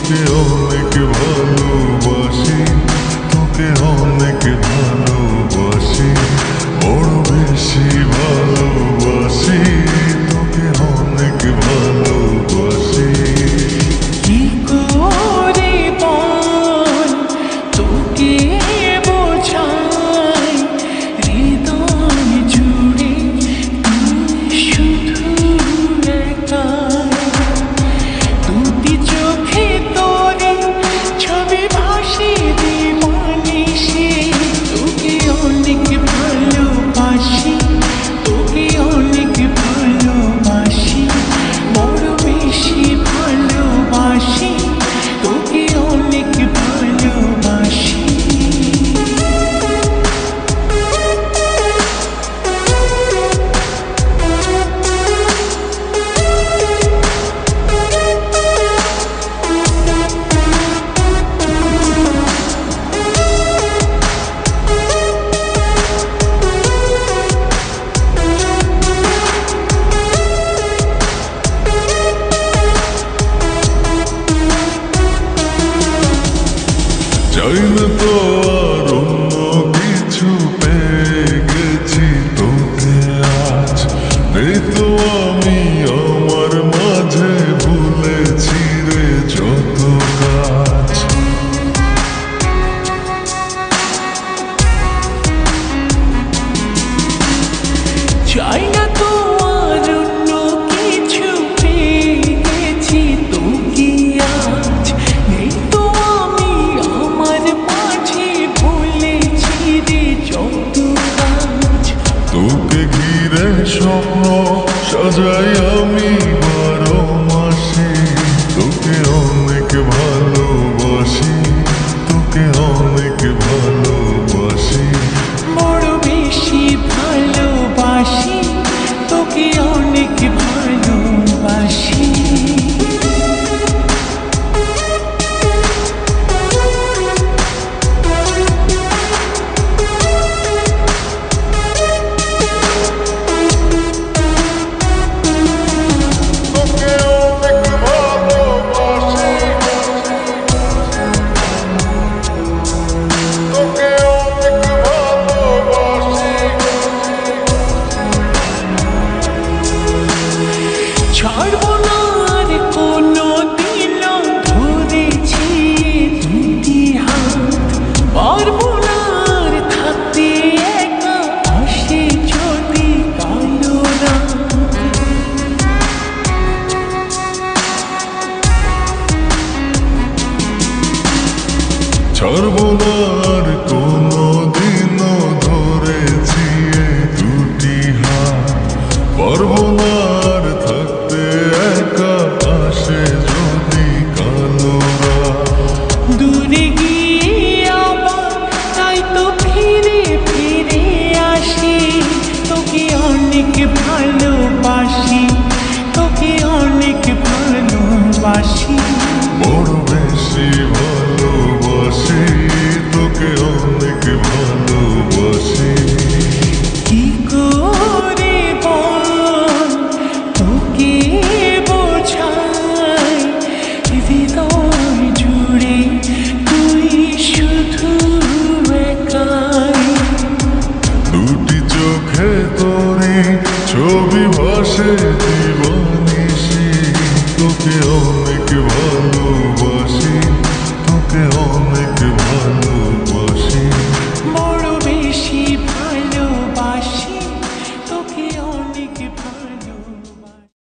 তোকে অনেক ভালোবাসি, তোকে অনেক ভালোবাসি, বড় বেশি ভালোবাসি, তোকে অনেক ভালোবাসি। কি করে বল তোকে বোঝাই, হৃদয় জুড়ে তুই শুধু একাই। দুটি চোখে তোরে ছবি ভাসে দিবানিশি, তোকে অনেক ভালোবাসি, তোকে অনেক ভালোবাসি, বড় বেশি ভালোবাসি, তোকে অনেক ভালোবাসি। চাই না তো আর অন্য কিছু, পেয়ে গেছি তোকে আজ। নেই তো আমি আমার মাঝে, ভুলেছি রে যত কাজ। চাই না তো আর অন্য কিছু, পেয়ে গেছি তোকে আজ। নেই তো আমি আমার মাঝে, ভুলেছি রে যত কাজ। তোকে ঘিরে স্বপ্ন সাজাই আমি 12 মাসে, তোকে অনেক ভালোবাসি, তোকে অনেক ভালোবাসি, বড় বেশি ভালোবাসি, তোকে অনেক ভালোবাসি। তোকে অনেক ভালোবাসি, তোকে অনেক ভালোবাসি। ছাড়বো না আর কোনো দিন, ধরেছি দুটি হাত। পারবো না আর থাকতে একা, আসে যদি কালো রাত। ছাড়বো না আর